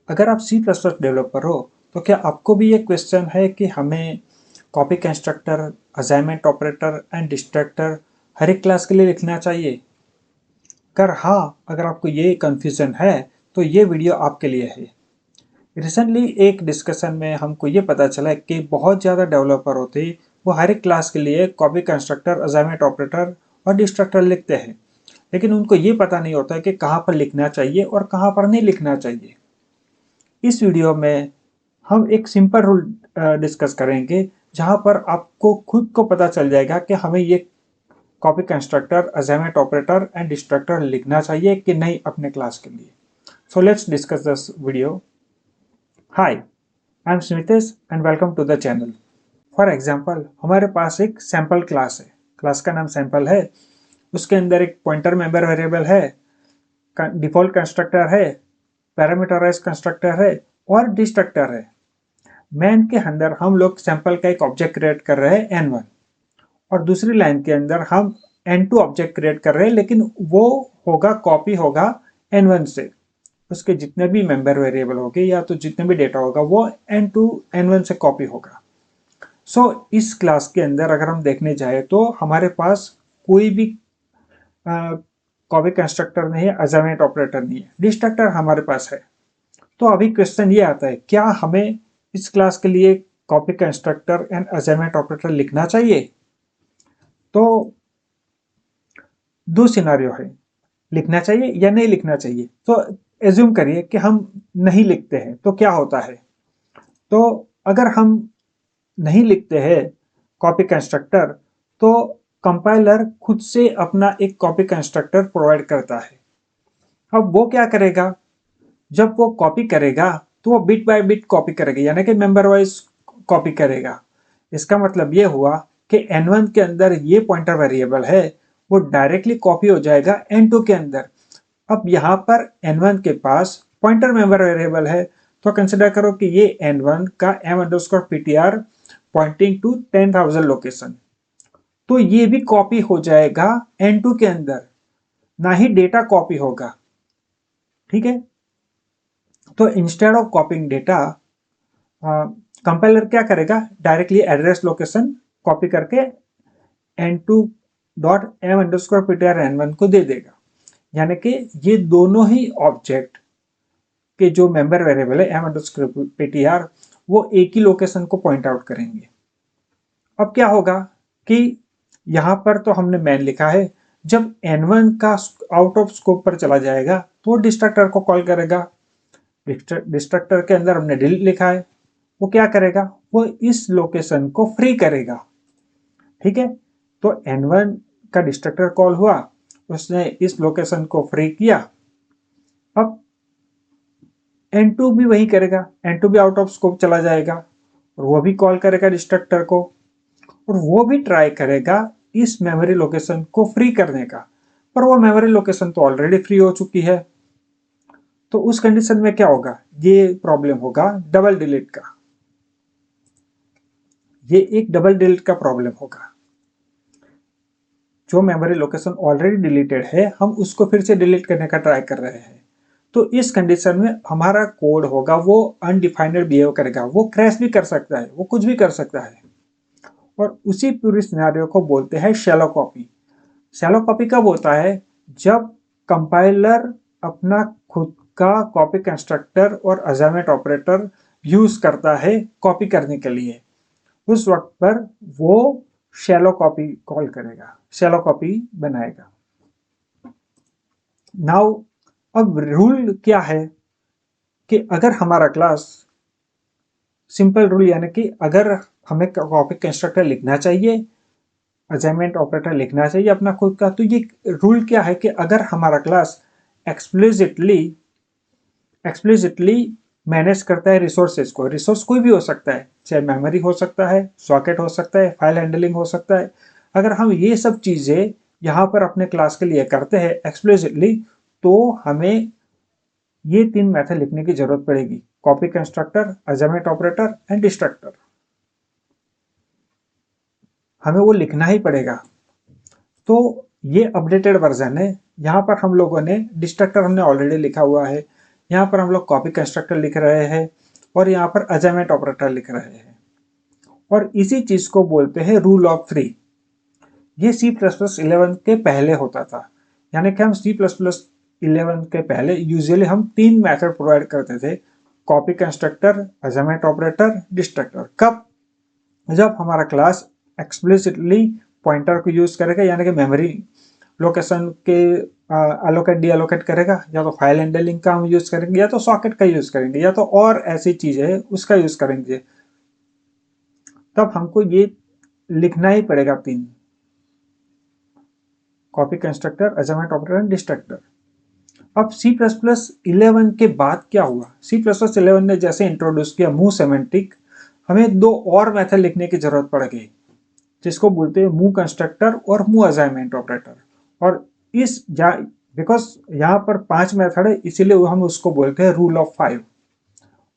अगर आप C plus plus developer हो तो क्या आपको भी ये क्वेश्चन है कि हमें copy constructor, assignment operator and destructor हर एक क्लास के लिए लिखना चाहिए? अगर हाँ, अगर आपको ये कन्फ्यूजन है तो ये वीडियो आपके लिए है। रिसेंटली एक डिस्कशन में हमको ये पता चला कि बहुत ज़्यादा डेवलपर होते हैं, वो हर एक क्लास के लिए कॉपी कंस्ट्रक्टर, असाइनमेंट ऑपरेटर और डिस्ट्रक्टर लिखते हैं, लेकिन उनको ये पता नहीं होता है कि कहाँ पर लिखना चाहिए और कहाँ पर नहीं लिखना चाहिए। इस वीडियो में हम एक सिंपल रूल डिस्कस करेंगे, जहां पर आपको खुद को पता चल जाएगा कि हमें ये copy constructor, assignment operator and destructor लिखना चाहिए कि नहीं अपने क्लास के लिए। So let's discuss this video. Hi, I am Smitesh and welcome to the channel. For example, हमारे पास एक सैंपल क्लास है। क्लास का नाम सैंपल है। उसके अंदर एक पॉइंटर मेंबर वेरिएबल है, डिफॉल्ट कंस्ट्रक्टर है, पैरामीटराइज कंस्ट्रक्टर है और डिस्ट्रक्टर है। मैन के अंदर हम लोग सैंपल का एक ऑब्जेक्ट क्रिएट कर रहे हैं n1, और दूसरी लाइन के अंदर हम n2 ऑब्जेक्ट क्रिएट कर रहे हैं, लेकिन वो होगा कॉपी होगा n1 से। उसके जितने भी मेंबर वेरिएबल होंगे या तो जितने भी डेटा होगा वो n2 n1 से कॉपी होगा। इस क्लास के अंदर अगर हम देखने जाए तो हमारे पास कोई भी कॉपी कंस्ट्रक्टर नहीं है, असाइनमेंट ऑपरेटर नहीं है, डिस्ट्रक्टर हमारे पास है। तो अभी क्वेश्चन ये आता है, क्या हमें इस क्लास के लिए copy constructor and assignment operator लिखना चाहिए? तो दो सिनारियो है, लिखना चाहिए या नहीं लिखना चाहिए। तो एज्यूम करिए कि हम नहीं लिखते हैं, तो क्या होता है? तो अगर हम नहीं लिखते हैं कॉपी कंस्ट्रक्टर, तो कंपाइलर खुद से अपना एक कॉपी कंस्ट्रक्टर प्रोवाइड करता है। अब वो क्या करेगा? जब वो कॉपी करेगा तो वो बिट बाय बिट कॉपी करेगा, यानी कि मेंबर वाइज कॉपी करेगा। इसका मतलब ये हुआ कि n1 के अंदर ये पॉइंटर वेरिएबल है, वो डायरेक्टली कॉपी हो जाएगा n2 के अंदर। अब यहाँ पर n1 के पास पॉइंटर मेंबर वेरिएबल है, तो कंसिडर करो कि ये n1 का m_ptr पॉइंटिंग टू 10,000 लोकेशन, तो ये भी कॉपी हो जाएगा n2 के अंदर, ना ही डेटा कॉपी होगा। ठीक है, तो इंस्टेड ऑफ कॉपिंग डेटा, कंपाइलर क्या करेगा? डायरेक्टली एड्रेस लोकेशन कॉपी करके n2.m_ptr n1 को दे देगा। यानी कि ये दोनों ही ऑब्जेक्ट के जो मेंबर वेरिएबल है m_ptr, वो एक ही लोकेशन को पॉइंट आउट करेंगे। अब क्या होगा कि यहां पर तो हमने मैन लिखा है, जब n1 का आउट ऑफ स्कोप पर चला जाएगा तो डिस्ट्रक्टर को कॉल करेगा। डिस्ट्रक्टर के अंदर हमने डिलीट लिखा है, वो क्या करेगा? वो इस लोकेशन को फ्री करेगा। ठीक है, तो n1 का डिस्ट्रक्टर कॉल हुआ, उसने इस लोकेशन को फ्री किया। अब n2 भी वही करेगा, n2 भी आउट ऑफ स्कोप चला जाएगा और वो भी कॉल करेगा डिस्ट्रक्टर को, और वो भी ट्राई करेगा इस मेमोरी लोकेशन को फ्री करने का, पर वो मेमोरी लोकेशन तो ऑलरेडी फ्री हो चुकी है। तो उस कंडीशन में क्या होगा? ये प्रॉब्लम होगा डबल डिलीट का। ये एक डबल डिलीट का प्रॉब्लम होगा। जो मेमोरी लोकेशन ऑलरेडी डिलीटेड है, हम उसको फिर से डिलीट करने का ट्राई कर रहे हैं। तो इस कंडीशन में हमारा कोड होगा वो अनडिफाइंड बिहेव करेगा, वो क्रैश भी कर सकता है, वो कुछ भी कर सकता है। और उसी पूरी सिनेरियो को बोलते हैं शैलो कॉपी। शैलो कॉपी कब होता है? जब कंपाइलर अपना खुद का कॉपी कंस्ट्रक्टर और असाइनमेंट ऑपरेटर यूज करता है कॉपी करने के लिए, उस वक्त पर वो शैलो कॉपी कॉल करेगा, शैलो कॉपी बनाएगा। नाउ अब रूल क्या है कि अगर हमारा क्लास, सिंपल रूल यानी कि अगर हमें कॉपी कंस्ट्रक्टर लिखना चाहिए, असाइनमेंट ऑपरेटर लिखना चाहिए अपना खुद का, तो ये रूल क्या है कि अगर हमारा क्लास एक्सप्लिसिटली एक्सप्लिसिटली मैनेज करता है रिसोर्सेज को, रिसोर्स कोई भी हो सकता है, चाहे मेमोरी हो सकता है, सॉकेट हो सकता है, फाइल हैंडलिंग हो सकता है। अगर हम ये सब चीजें यहाँ पर अपने क्लास के लिए करते हैं एक्सप्लिसिटली, तो हमें ये तीन मेथड लिखने की जरूरत पड़ेगी: copy constructor, assignment operator and destructor. हमें वो लिखना ही पड़ेगा। तो ये अपडेटेड वर्जन है। यहाँ पर हम लोगों ने डिस्ट्रक्टर हमने ऑलरेडी लिखा हुआ है, यहाँ पर हम लोग कॉपी कंस्ट्रक्टर लिख रहे हैं और यहाँ पर असाइनमेंट ऑपरेटर लिख रहे हैं, और इसी चीज को बोलते हैं रूल ऑफ थ्री। ये C++11 के पहले होता था, यानी कि हम C++11 के पहले यूजुअली हम 3 मेथड प्रोवाइड करते थे, copy constructor, assignment operator, destructor. कब? जब हमारा क्लास एक्सप्लिसिटली पॉइंटर को यूज करेगा, यानी कि मेमोरी लोकेशन के अलोकेट डी अलोकेट करेगा, या तो फाइल हैंडलिंग का हम यूज करेंगे, या तो सॉकेट का यूज करेंगे, या तो और ऐसी चीज है उसका यूज करेंगे, तब हमको ये लिखना ही पड़ेगा 3, copy constructor, assignment operator, destructor. अब C++11 के बाद क्या हुआ? C++11 ने जैसे इंट्रोड्यूस किया मूव सेमेंटिक, हमें 2 और मेथड लिखने की जरूरत पड़ गई, जिसको बोलते हैं मूव कंस्ट्रक्टर और मूव असाइनमेंट ऑपरेटर। और इस बिकॉज यहाँ पर 5 मेथड है, इसीलिए हम उसको बोलते हैं रूल ऑफ 5।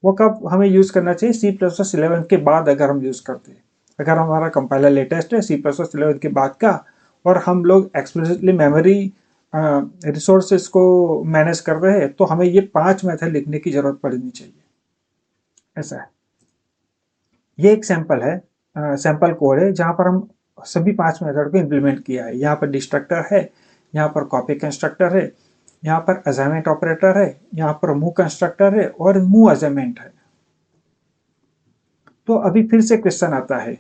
वो कब हमें यूज करना चाहिए? C++11 के बाद अगर हम यूज करते हैं, अगर हमारा कंपाइलर लेटेस्ट है C++11 के बाद का, और हम लोग एक्सप्लिसिटली मेमोरी रिसोर्सेज को मैनेज कर रहे हैं, तो हमें ये 5 मेथड लिखने की जरूरत पड़नी चाहिए। ऐसा है। ये एक सैंपल है, सैंपल कोड है, जहां पर हम सभी 5 मेथड को इंप्लीमेंट किया है। यहाँ पर डिस्ट्रक्टर है, यहाँ पर कॉपी कंस्ट्रक्टर है, यहाँ पर असाइनमेंट ऑपरेटर है, यहाँ पर मूव कंस्ट्रक्टर है और मूव असाइनमेंट है। तो अभी फिर से क्वेश्चन आता है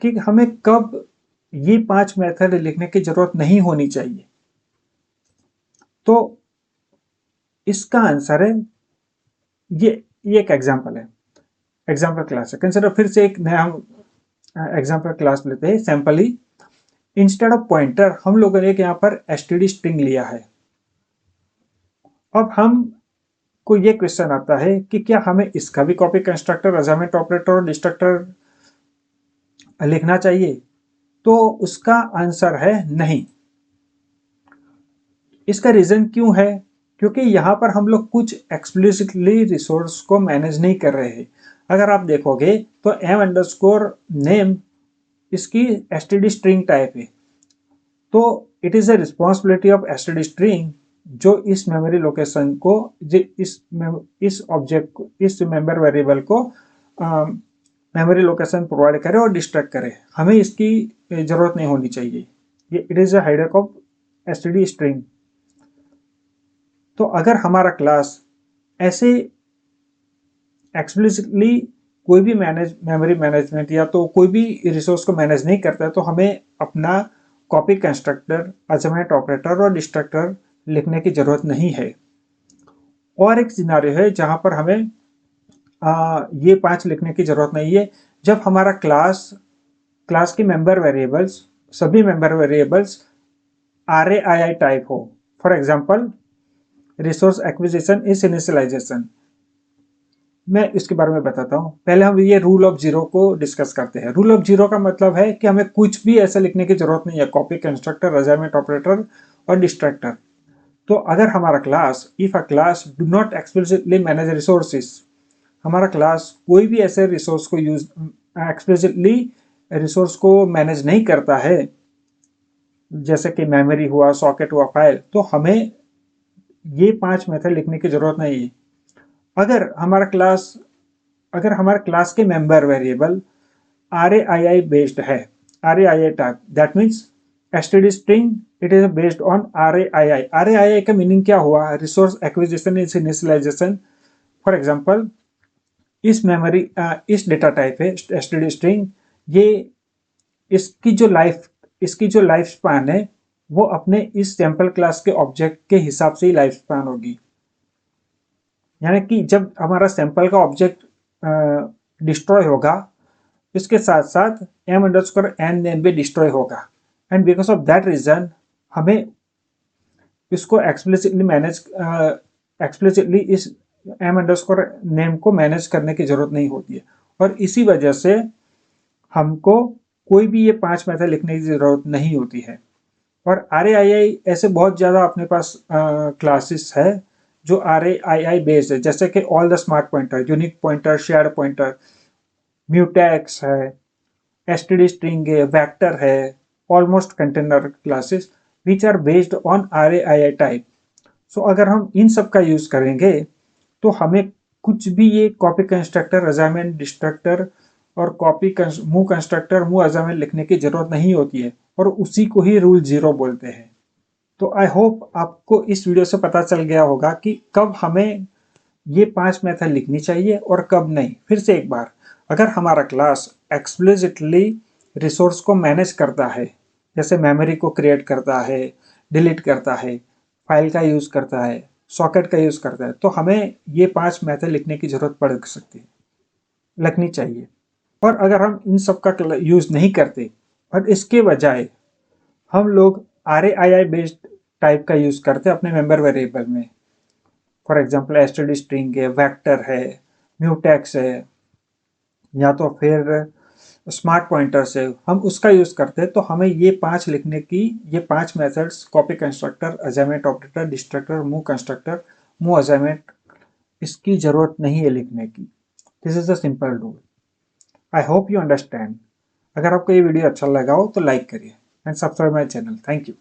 कि हमें कब ये 5 मेथड लिखने की जरूरत नहीं होनी चाहिए? तो इसका आंसर है, ये एक एग्जांपल है, एग्जांपल क्लास है। कंसिडर, फिर से एक नया हम एग्जांपल क्लास लेते हैं, sample he. Instead of pointer हम लोगों ने एक यहाँ पर एसटीडी स्ट्रिंग लिया है। अब हम को ये क्वेश्चन आता है कि क्या हमें इसका भी कॉपी कंस्ट्रक्टर, असाइनमेंट ऑपरेटर और डिस्ट्रक्टर लिखना चाहिए? तो उसका आंसर है नहीं। इसका रीजन क्यों है? क्योंकि यहाँ पर हम लोग कुछ एक्सप्लिसिटली रिसोर्स को मैनेज नहीं कर रहे हैं। अगर आप देखोगे तो m_name इसकी std स्ट्रिंग टाइप है, तो it is a responsibility of std string जो इस मेमोरी लोकेशन को, इस ऑब्जेक्ट को, इस मेंबर वेरिएबल को मेमोरी लोकेशन प्रोवाइड करे और डिस्ट्रैक्ट करे। हमें इसकी जरूरत नहीं होनी चाहिए। ये इट इज अ हाइडक ऑफ std स्ट्रिंग। तो अगर हमारा क्लास ऐसे एक्सप्लिसिटली कोई भी मेमोरी मैनेजमेंट या तो कोई भी रिसोर्स को मैनेज नहीं करता है, तो हमें अपना कॉपी कंस्ट्रक्टर, असाइनमेंट ऑपरेटर और डिस्ट्रक्टर लिखने की जरूरत नहीं है। और एक सिनारियो है जहां पर हमें ये 5 लिखने की जरूरत नहीं है, जब हमारा क्लास के मेंबर वेरिएबल्स, सभी मेंबर वेरिएबल्स RAII टाइप हो। For example, resource acquisition is initialization. मैं इसके बारे में बताता हूँ। पहले हम ये रूल ऑफ 0 को डिस्कस करते हैं। रूल ऑफ 0 का मतलब है कि हमें कुछ भी ऐसा लिखने की जरूरत नहीं है, कॉपी कंस्ट्रक्टर, असाइनमेंट ऑपरेटर और डिस्ट्रक्टर। तो अगर हमारा class, if a class do not explicitly manage resources, हमारा क्लास कोई भी ऐसे रिसोर्स को यूज एक्सप्लिसिटली रिसोर्स को मैनेज नहीं करता है, जैसे कि मेमोरी हुआ, सॉकेट हुआ, फाइल, तो हमें ये 5 मेथड लिखने की जरूरत नहीं है। अगर हमारा क्लास के मेंबर वेरिएबल RAII बेस्ड है, RAII type, that means std string it is based on RAII। RAII का मीनिंग क्या हुआ? Resource acquisition is initialization. For example, इस डेटा टाइप है std स्ट्रिंग, ये इसकी जो लाइफ स्पैन है वो अपने इस सैंपल क्लास के ऑब्जेक्ट के हिसाब से ही लाइफ स्पैन होगी। यानी कि जब हमारा सैंपल का ऑब्जेक्ट डिस्ट्रॉय होगा, इसके साथ साथ m_n नेम भी डिस्ट्रॉय होगा। And because of that reason हमें इसको एक्सप्लिसिटली इस m_name को मैनेज करने की जरूरत नहीं होती है। और इसी वजह से हमको कोई भी ये 5 मेथड लिखने की जरूरत नहीं होती है। और RAII ऐसे बहुत ज्यादा अपने पास क्लासेस है जो RAII बेस्ड है, जैसे कि all the smart pointer, unique pointer, shared pointer, mutex है, std स्ट्रिंग है, वेक्टर है, almost container classes which are based on RAII type. So अगर हम इन सब का यूज करेंगे तो हमें कुछ भी ये कॉपी कंस्ट्रक्टर, असाइनमेंट, डिस्ट्रक्टर और copy move constructor, move assignment लिखने की जरूरत नहीं होती है, और उसी को ही रूल 0 बोलते हैं। तो आई होप आपको इस वीडियो से पता चल गया होगा कि कब हमें ये 5 मेथड लिखनी चाहिए और कब नहीं। फिर से एक बार, अगर हमारा क्लास एक्सप्लिसिटली रिसोर्स को मैनेज करता है, जैसे मेमोरी को क्रिएट करता है, डिलीट करता है, फाइल का यूज़ करता है, सॉकेट का यूज़ करता है, तो हमें ये 5 मेथड लिखने की ज़रूरत पड़ सकती है, लिखनी चाहिए। और अगर हम इन सब का यूज़ नहीं करते और इसके बजाय हम लोग RAII बेस्ड टाइप का यूज़ करते हैं अपने मेंबर वेरिएबल में, फॉर एग्जांपल std स्ट्रिंग है, वेक्टर है, म्यूटेक्स है, या तो फिर स्मार्ट पॉइंटर से हम उसका यूज़ करते हैं, तो हमें ये 5 लिखने की, ये 5 methods copy constructor, assignment operator, destructor, move constructor, move assignment, इसकी ज़रूरत नहीं है लिखने की। This is the simple rule. I hope you understand. अगर आपको ये वीडियो अच्छा लगा हो तो लाइक करिए and subscribe my channel. Thank you.